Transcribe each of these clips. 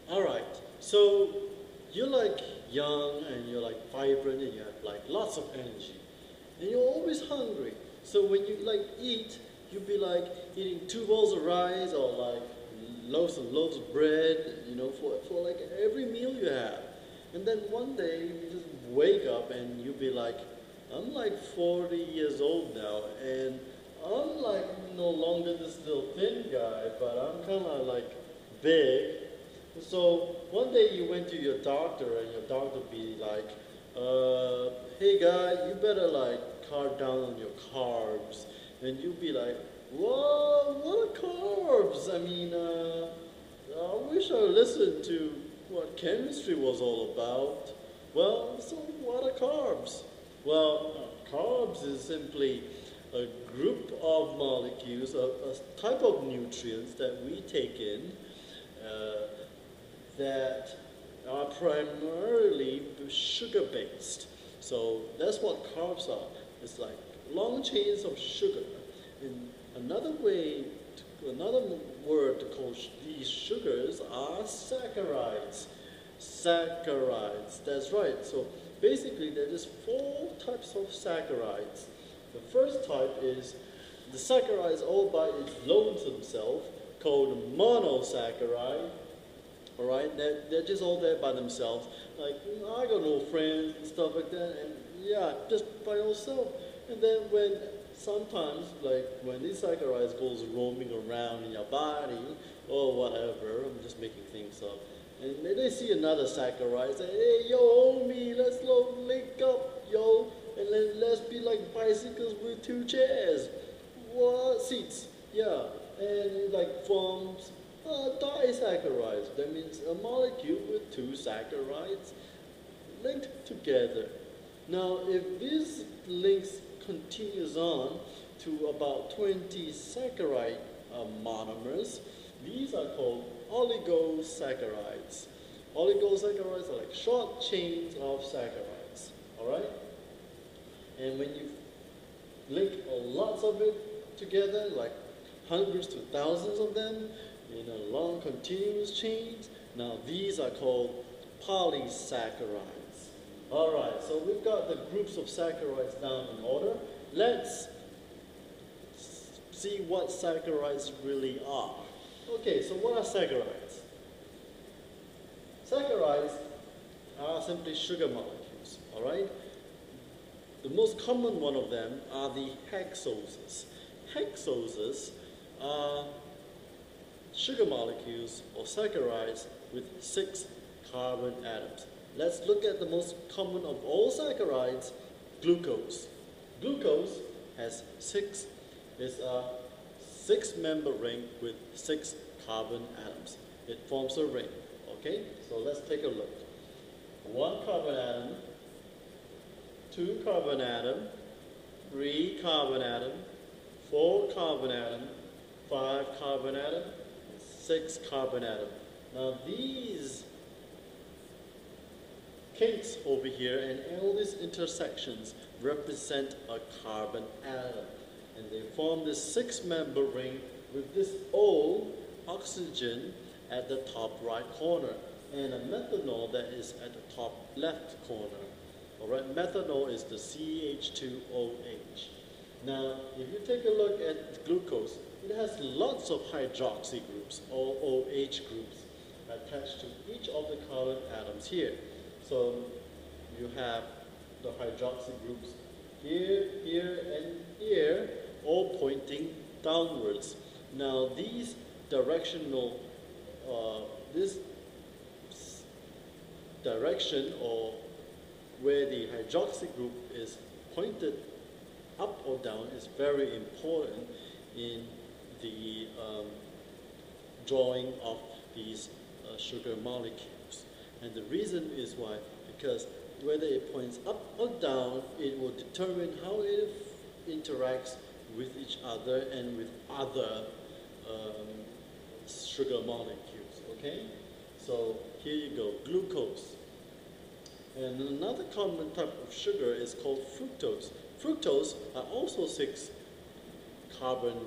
All right. So you're like young and you're like vibrant and you have like lots of energy. And you're always hungry. So when you like eat, you'll be like eating 2 bowls of rice or like loaves and loaves of bread, you know, for like every meal you have. And then one day you just wake up and you'll be like, I'm like 40 years old now and I'm like no longer this little thin guy, but I'm kind of like big. So one day you went to your doctor and your doctor be like, hey guy, you better like cut down on your carbs. And you'll be like, what are carbs? I mean, I wish I listened to what chemistry was all about. Well, so what are carbs? Well, carbs is simply a group of molecules, a type of nutrients that we take in that are primarily sugar-based. So that's what carbs are. It's like long chains of sugar. And another word to call these sugars are saccharides. Saccharides, that's right. So basically there is 4 types of saccharides. The first type is the saccharides all by its lonesome self, called monosaccharide. All right, they're just all there by themselves. Like, I got no friends and stuff like that, and yeah, just by yourself. And then sometimes, like when these saccharides goes roaming around in your body or whatever, I'm just making things up, and they see another saccharide, say, hey, yo, homie, let's link up, yo, and let's be like bicycles with 2 chairs. What? Seats, yeah, and it like forms disaccharides. That means a molecule with 2 saccharides linked together. Now, if this links continues on to about 20 saccharide monomers, these are called oligosaccharides. Oligosaccharides are like short chains of saccharides, all right? And when you link lots of it together, like hundreds to thousands of them in a long continuous chains, now these are called polysaccharides. All right, so we've got the groups of saccharides down in order. Let's see what saccharides really are. Okay, so what are saccharides? Saccharides are simply sugar molecules, all right? The most common one of them are the hexoses. Hexoses are sugar molecules or saccharides with 6 carbon atoms. Let's look at the most common of all saccharides, glucose. Glucose has is a 6-member ring with 6 carbon atoms. It forms a ring, okay? So let's take a look. 1 carbon atom, 2 carbon atom, 3 carbon atom, 4 carbon atom, 5 carbon atom, 6 carbon atom. Now these kinks over here and all these intersections represent a carbon atom. And they form this 6-member ring with this O, oxygen, at the top right corner, and a methanol that is at the top left corner. All right, methanol is the CH2OH. Now, if you take a look at glucose, it has lots of hydroxy groups, or OH groups, attached to each of the carbon atoms here. So you have the hydroxy groups here, here, and here, all pointing downwards. Now these directional, this direction or where the hydroxy group is pointed up or down is very important in the drawing of these sugar molecules. And the reason is why, because whether it points up or down, it will determine how it interacts with each other and with other sugar molecules, okay? So here you go, glucose. And another common type of sugar is called fructose. Fructose are also 6 carbon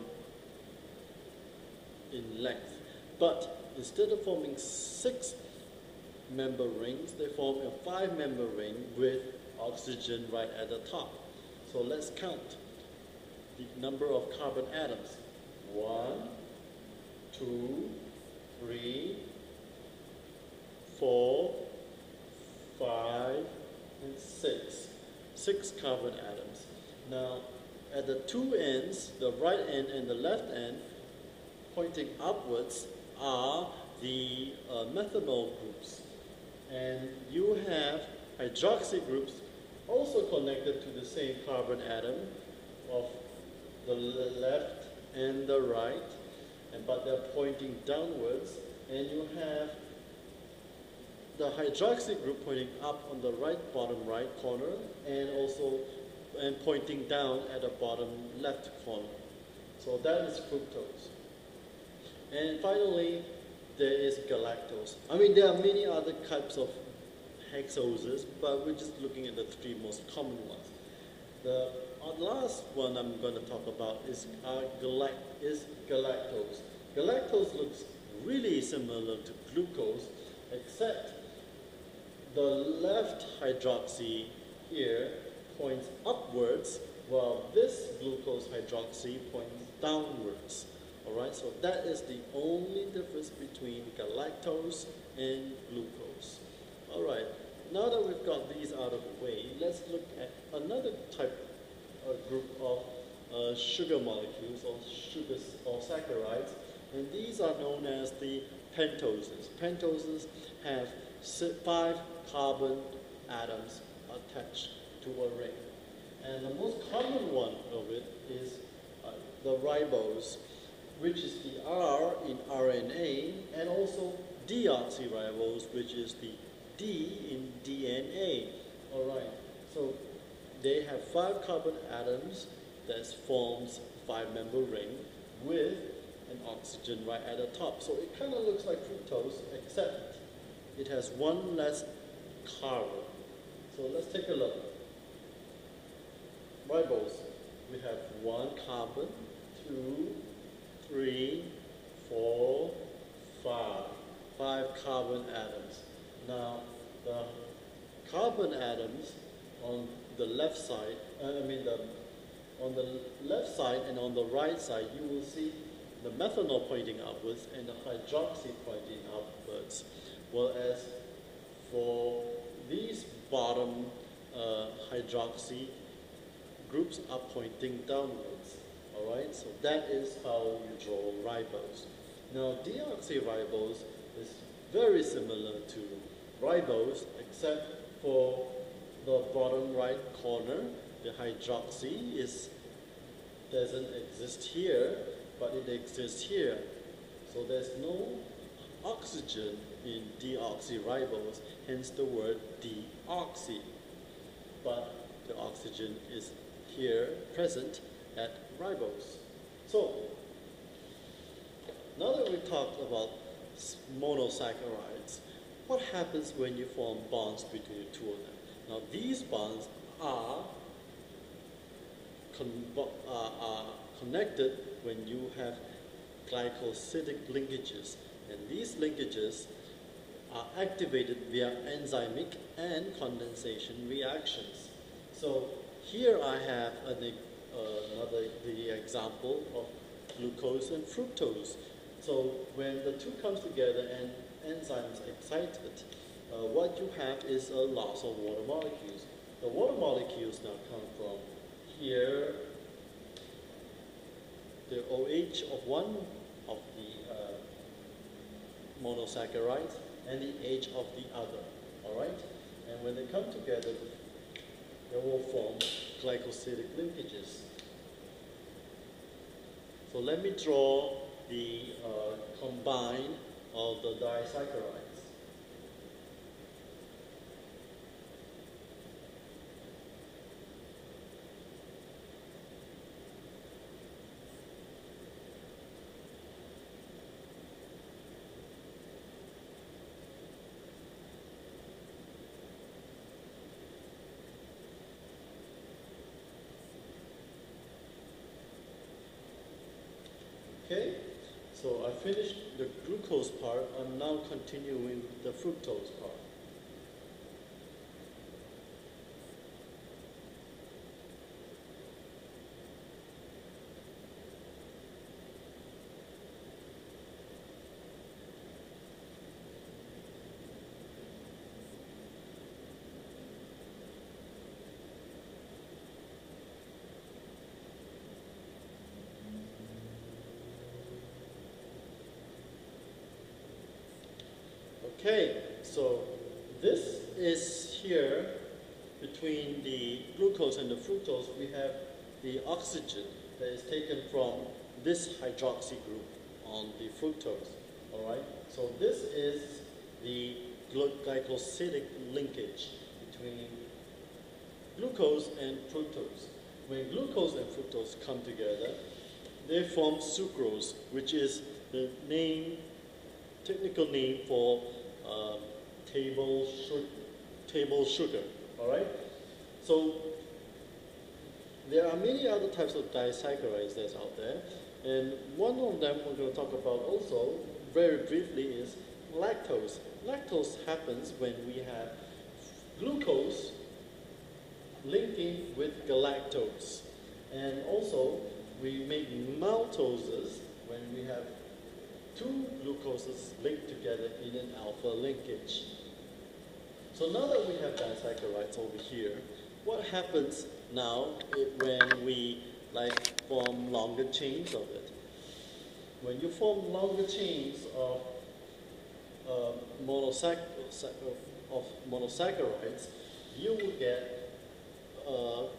in length, but instead of forming 6 member rings, they form a 5-member ring with oxygen right at the top. So let's count the number of carbon atoms. 1, 2, 3, 4, 5, and 6. 6 carbon atoms. Now, at the two ends, the right end and the left end, pointing upwards, are the methanol groups. And you have hydroxy groups also connected to the same carbon atom of the left and the right, but they're pointing downwards. And you have the hydroxy group pointing up on the right bottom right corner, and also pointing down at the bottom left corner. So that is fructose. And finally, there is galactose. I mean, there are many other types of hexoses, but we're just looking at the 3 most common ones. The last one I'm going to talk about is galactose. Galactose looks really similar to glucose, except the left hydroxy here points upwards, while this glucose hydroxy points downwards. Alright, so that is the only difference between galactose and glucose. Alright, now that we've got these out of the way, let's look at another type group of sugar molecules or saccharides, and these are known as the pentoses. Pentoses have 5 carbon atoms attached to a ring. And the most common one of it is the ribose, which is the R in RNA, and also deoxyribose, which is the D in DNA. Alright, so they have 5 carbon atoms that forms a 5-member ring with an oxygen right at the top. So it kind of looks like fructose, except it has 1 less carbon. So let's take a look. Ribose, we have 1 carbon, 2, 3, 4, 5. 5 carbon atoms. Now, the carbon atoms on the left side, on the left side and on the right side, you will see the methanol pointing upwards and the hydroxy pointing upwards. Whereas for these bottom hydroxy, groups are pointing downwards. Alright, so that is how you draw ribose. Now, deoxyribose is very similar to ribose, except for the bottom right corner. The hydroxy doesn't exist here, but it exists here. So there's no oxygen in deoxyribose, hence the word deoxy. But the oxygen is here present at ribose. So, now that we've talked about monosaccharides, what happens when you form bonds between the two of them? Now, these bonds are connected when you have glycosidic linkages, and these linkages are activated via enzymic and condensation reactions. So here I have the example of glucose and fructose. So when the two comes together and enzymes excite it, what you have is a loss of water molecules. The water molecules now come from here, the OH of one of the monosaccharides and the H of the other. Alright? And when they come together, they will form glycosidic linkages. So let me draw the combine of the disaccharides. Okay, So I finished the glucose part. I'm now continuing the fructose part. Okay, so this is here between the glucose and the fructose. We have the oxygen that is taken from this hydroxy group on the fructose. All right, so this is the glycosidic linkage between glucose and fructose. When glucose and fructose come together, they form sucrose, which is the technical name for table sugar. All right. So there are many other types of disaccharides that's out there, and one of them we're going to talk about also very briefly is lactose. Lactose happens when we have glucose linking with galactose, and also we make maltoses when we have two glucoses linked together in an alpha linkage. So now that we have disaccharides over here, what happens now when we form longer chains of it? When you form longer chains of monosaccharides, you will get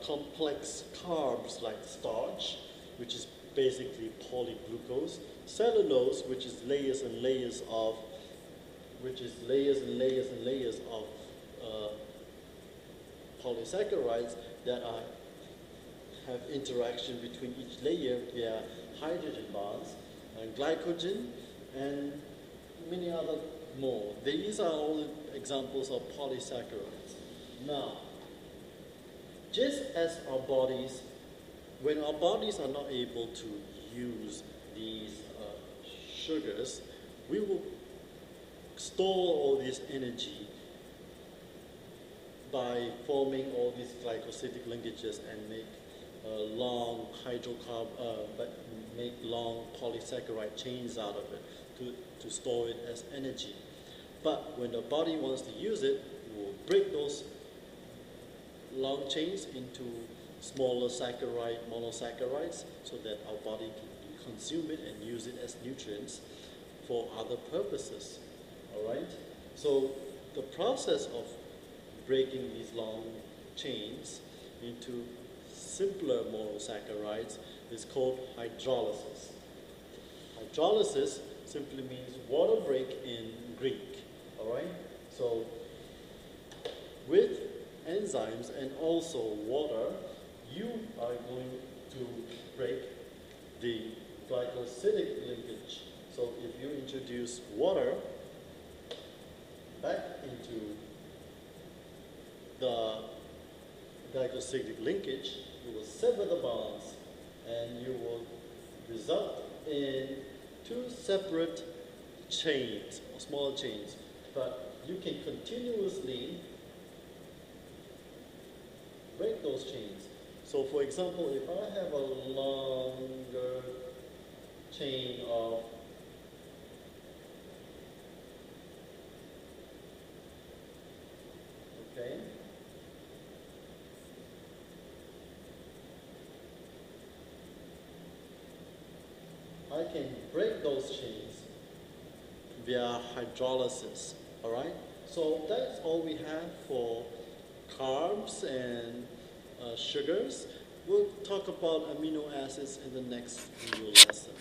complex carbs like starch, which is basically polyglucose, cellulose, which is layers and layers of polysaccharides that have interaction between each layer via hydrogen bonds, and glycogen, and many other more. These are all examples of polysaccharides. Now, just as our bodies, when our bodies are not able to use these sugars, we will store all this energy by forming all these glycosidic linkages and make long make long polysaccharide chains out of it to store it as energy. But when the body wants to use it, it will break those long chains into smaller monosaccharides, so that our body can consume it and use it as nutrients for other purposes. All right? So the process of breaking these long chains into simpler monosaccharides is called hydrolysis. Hydrolysis simply means water break in Greek. All right? So with enzymes and also water, you are going to break the glycosidic linkage. So if you introduce water back into the glycosidic linkage, you will sever the bonds and you will result in two separate chains, or small chains, but you can continuously break those chains. So for example, if I have a longer chain of I can break those chains via hydrolysis. All right? So that's all we have for carbs and sugars. We'll talk about amino acids in the next video lesson.